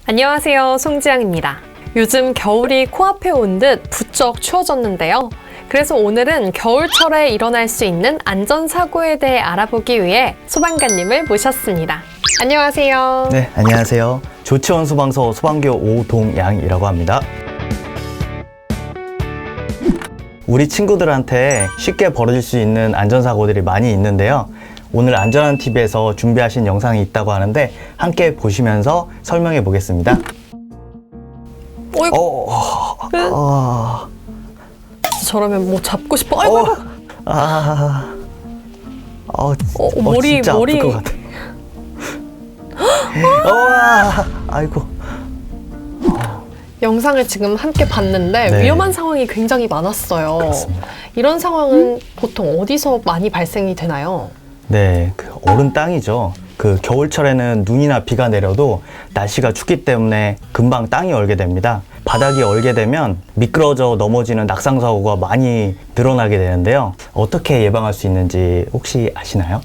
안녕하세요, 송지향입니다. 요즘 겨울이 코앞에 온 듯 부쩍 추워졌는데요. 그래서 오늘은 겨울철에 일어날 수 있는 안전사고에 대해 알아보기 위해 소방관님을 모셨습니다. 안녕하세요. 네, 안녕하세요. 조치원 소방서 소방교 오동양이라고 합니다. 우리 친구들한테 쉽게 벌어질 수 있는 안전사고들이 많이 있는데요. 오늘 안전한 TV에서 준비하신 영상이 있다고 하는데 함께 보시면서 설명해 보겠습니다. 어이구. 저러면 뭐 잡고 싶어. 아이고. 머리. 진짜 아플 것 같아. 아이고. 영상을 지금 함께 봤는데 네. 위험한 상황이 굉장히 많았어요. 그렇습니다. 이런 상황은 보통 어디서 많이 발생이 되나요? 네, 얼은 땅이죠. 겨울철에는 눈이나 비가 내려도 날씨가 춥기 때문에 금방 땅이 얼게 됩니다. 바닥이 얼게 되면 미끄러져 넘어지는 낙상사고가 많이 늘어나게 되는데요. 어떻게 예방할 수 있는지 혹시 아시나요?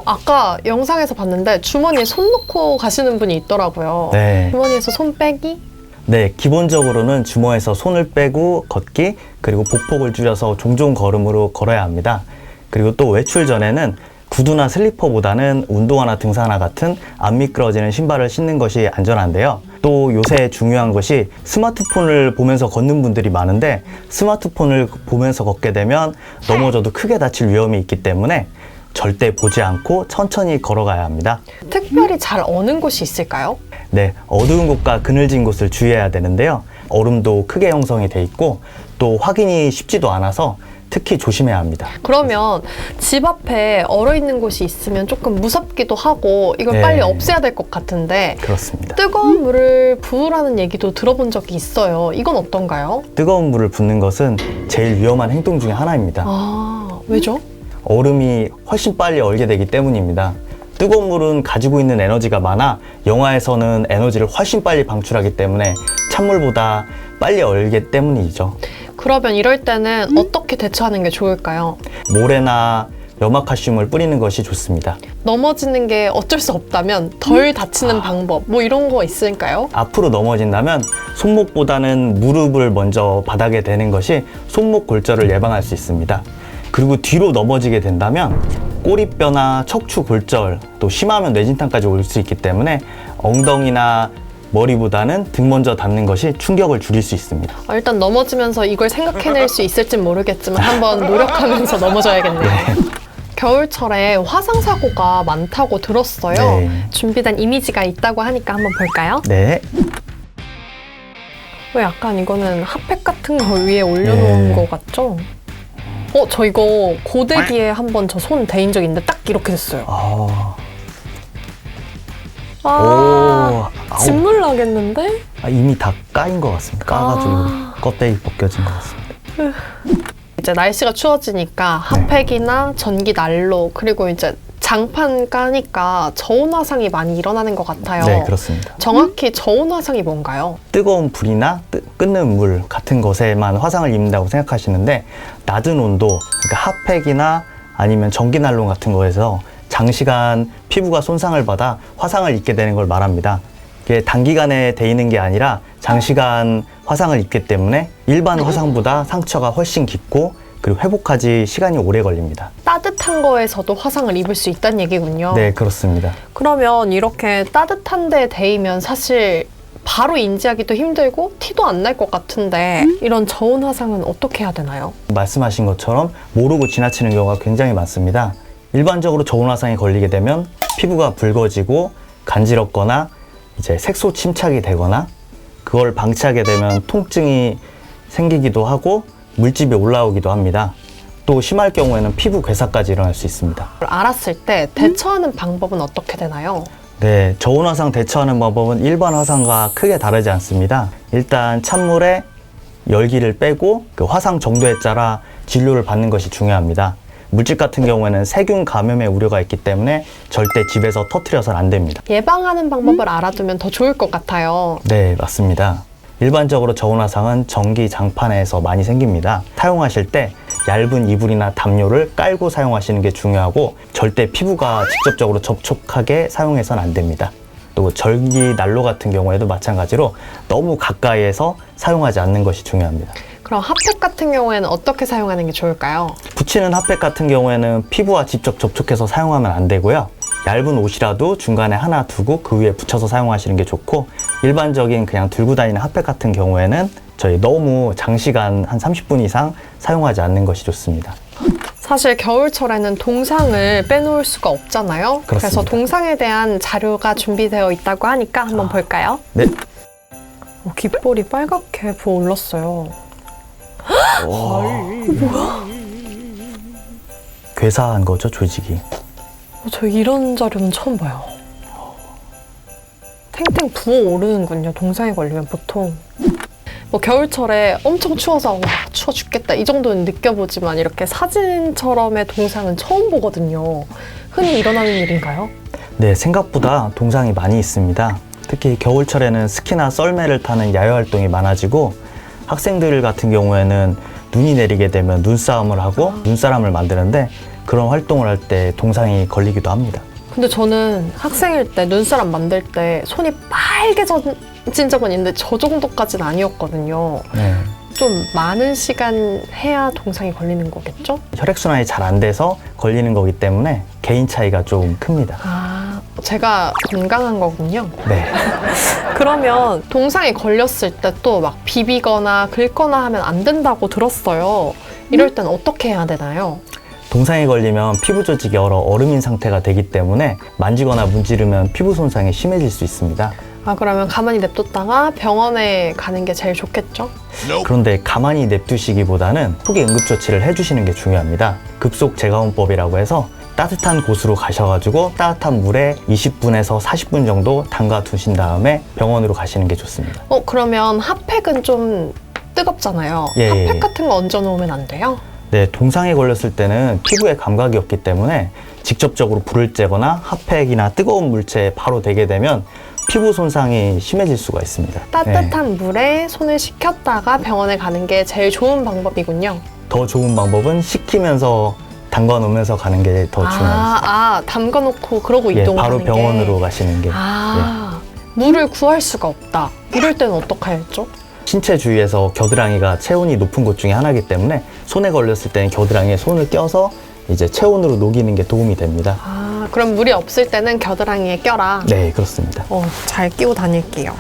아까 영상에서 봤는데 주머니에 손 넣고 가시는 분이 있더라고요. 네. 주머니에서 손 빼기? 네, 기본적으로는 주머니에서 손을 빼고 걷기, 그리고 보폭을 줄여서 종종 걸음으로 걸어야 합니다. 그리고 또 외출 전에는 구두나 슬리퍼보다는 운동화나 등산화 같은 안 미끄러지는 신발을 신는 것이 안전한데요. 또 요새 중요한 것이 스마트폰을 보면서 걷는 분들이 많은데 스마트폰을 보면서 걷게 되면 넘어져도 크게 다칠 위험이 있기 때문에 절대 보지 않고 천천히 걸어가야 합니다. 특별히 잘 어는 곳이 있을까요? 네, 어두운 곳과 그늘진 곳을 주의해야 되는데요. 얼음도 크게 형성이 돼 있고 또 확인이 쉽지도 않아서 특히 조심해야 합니다. 그러면 집 앞에 얼어있는 곳이 있으면 조금 무섭기도 하고 이걸 네. 빨리 없애야 될 것 같은데 그렇습니다. 뜨거운 물을 부으라는 얘기도 들어본 적이 있어요. 이건 어떤가요? 뜨거운 물을 붓는 것은 제일 위험한 행동 중에 하나입니다. 왜죠? 얼음이 훨씬 빨리 얼게 되기 때문입니다. 뜨거운 물은 가지고 있는 에너지가 많아 영하에서는 에너지를 훨씬 빨리 방출하기 때문에 찬물보다 빨리 얼기 때문이죠. 그러면 이럴 때는 어떻게 대처하는 게 좋을까요? 모래나 염화칼슘을 뿌리는 것이 좋습니다. 넘어지는 게 어쩔 수 없다면 덜 다치는 방법 뭐 이런 거 있을까요? 앞으로 넘어진다면 손목보다는 무릎을 먼저 바닥에 대는 것이 손목 골절을 예방할 수 있습니다. 그리고 뒤로 넘어지게 된다면 꼬리뼈나 척추 골절, 또 심하면 뇌진탕까지 올 수 있기 때문에 엉덩이나 머리보다는 등 먼저 닿는 것이 충격을 줄일 수 있습니다. 일단 넘어지면서 이걸 생각해낼 수 있을진 모르겠지만 한번 노력하면서 넘어져야겠네요. 네. 겨울철에 화상사고가 많다고 들었어요. 네. 준비된 이미지가 있다고 하니까 한번 볼까요? 네. 약간 이거는 핫팩 같은 거 위에 올려놓은 네. 것 같죠? 저 이거 고데기에 한번 저 손 대인 적 있는데 딱 이렇게 됐어요. 진물 나겠는데? 이미 다 까인 것 같습니다. 까가지고 껍데기 벗겨진 것 같습니다. 이제 날씨가 추워지니까 핫팩이나 전기 난로 그리고 이제 장판 까니까 저온 화상이 많이 일어나는 것 같아요. 네, 그렇습니다. 정확히 저온 화상이 뭔가요? 뜨거운 불이나 끓는 물 같은 것에만 화상을 입는다고 생각하시는데 낮은 온도, 그러니까 핫팩이나 아니면 전기난로 같은 거에서 장시간 피부가 손상을 받아 화상을 입게 되는 걸 말합니다. 이게 단기간에 데이는 게 아니라 장시간 화상을 입기 때문에 일반 화상보다 상처가 훨씬 깊고 그리고 회복하기 시간이 오래 걸립니다. 따뜻한 거에서도 화상을 입을 수 있다는 얘기군요. 네, 그렇습니다. 그러면 이렇게 따뜻한 데 데이면 사실 바로 인지하기도 힘들고 티도 안 날 것 같은데 이런 저온 화상은 어떻게 해야 되나요? 말씀하신 것처럼 모르고 지나치는 경우가 굉장히 많습니다. 일반적으로 저온 화상에 걸리게 되면 피부가 붉어지고 간지럽거나 이제 색소 침착이 되거나 그걸 방치하게 되면 통증이 생기기도 하고 물집이 올라오기도 합니다. 또 심할 경우에는 피부 괴사까지 일어날 수 있습니다. 알았을 때 대처하는 방법은 어떻게 되나요? 네, 저온 화상 대처하는 방법은 일반 화상과 크게 다르지 않습니다. 일단 찬물에 열기를 빼고 그 화상 정도에 따라 진료를 받는 것이 중요합니다. 물집 같은 경우에는 세균 감염의 우려가 있기 때문에 절대 집에서 터뜨려서는 안 됩니다. 예방하는 방법을 알아두면 더 좋을 것 같아요. 네, 맞습니다. 일반적으로 저온 화상은 전기 장판에서 많이 생깁니다. 사용하실 때 얇은 이불이나 담요를 깔고 사용하시는 게 중요하고 절대 피부가 직접적으로 접촉하게 사용해서는 안 됩니다. 또 전기 난로 같은 경우에도 마찬가지로 너무 가까이에서 사용하지 않는 것이 중요합니다. 그럼 핫팩 같은 경우에는 어떻게 사용하는 게 좋을까요? 붙이는 핫팩 같은 경우에는 피부와 직접 접촉해서 사용하면 안 되고요. 얇은 옷이라도 중간에 하나 두고 그 위에 붙여서 사용하시는 게 좋고, 일반적인 그냥 들고 다니는 핫팩 같은 경우에는 저희 너무 장시간 한 30분 이상 사용하지 않는 것이 좋습니다. 사실 겨울철에는 동상을 빼놓을 수가 없잖아요. 그래서 그렇습니다. 동상에 대한 자료가 준비되어 있다고 하니까 한번 볼까요? 네. 귓볼이 빨갛게 부어올랐어요. 괴사한 거죠, 조직이. 저 이런 자료는 처음 봐요. 탱탱 부어오르는군요, 동상에 걸리면 보통. 뭐 겨울철에 엄청 추워서 와 추워 죽겠다 이 정도는 느껴보지만 이렇게 사진처럼의 동상은 처음 보거든요. 흔히 일어나는 일인가요? 네, 생각보다 동상이 많이 있습니다. 특히 겨울철에는 스키나 썰매를 타는 야외 활동이 많아지고, 학생들 같은 경우에는 눈이 내리게 되면 눈싸움을 하고 눈사람을 만드는데, 그런 활동을 할 때 동상이 걸리기도 합니다. 근데 저는 학생일 때 눈사람 만들 때 손이 빨개진 적은 있는데 저 정도까지는 아니었거든요. 네. 좀 많은 시간 해야 동상이 걸리는 거겠죠? 혈액순환이 잘 안 돼서 걸리는 거기 때문에 개인 차이가 좀 큽니다. 아, 제가 건강한 거군요. 네. 그러면 동상에 걸렸을 때 또 막 비비거나 긁거나 하면 안 된다고 들었어요. 이럴 땐 어떻게 해야 되나요? 동상에 걸리면 피부 조직이 얼어 얼음인 상태가 되기 때문에 만지거나 문지르면 피부 손상이 심해질 수 있습니다. 아, 그러면 가만히 냅뒀다가 병원에 가는 게 제일 좋겠죠? 그런데 가만히 냅두시기보다는 후기 응급조치를 해주시는 게 중요합니다. 급속 제거원법이라고 해서 따뜻한 곳으로 가셔가지고 따뜻한 물에 20분에서 40분 정도 담가 두신 다음에 병원으로 가시는 게 좋습니다. 그러면 핫팩은 좀 뜨겁잖아요. 예, 핫팩 예. 같은 거 얹어 놓으면 안 돼요? 네, 동상에 걸렸을 때는 피부에 감각이 없기 때문에 직접적으로 불을 쬐거나 핫팩이나 뜨거운 물체에 바로 대게 되면 피부 손상이 심해질 수가 있습니다. 따뜻한 물에 손을 식혔다가 병원에 가는 게 제일 좋은 방법이군요. 더 좋은 방법은 식히면서 담가 놓으면서 가는 게 더 중요합니다. 담가 놓고 그러고 예, 이동하는 바로 게. 병원으로 가시는 게. 물을 구할 수가 없다. 이럴 때는 어떻게 해야죠? 신체 주위에서 겨드랑이가 체온이 높은 곳 중에 하나이기 때문에 손에 걸렸을 때는 겨드랑이에 손을 껴서 이제 체온으로 녹이는 게 도움이 됩니다. 그럼 물이 없을 때는 겨드랑이에 껴라. 네, 그렇습니다. 잘 끼고 다닐게요.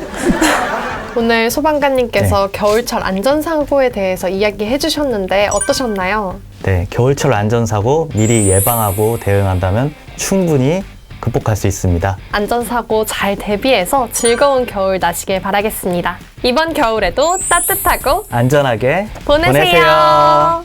오늘 소방관님께서 겨울철 안전사고에 대해서 이야기해 주셨는데 어떠셨나요? 네, 겨울철 안전사고 미리 예방하고 대응한다면 충분히 극복할 수 있습니다. 안전사고 잘 대비해서 즐거운 겨울 나시길 바라겠습니다. 이번 겨울에도 따뜻하고 안전하게 보내세요.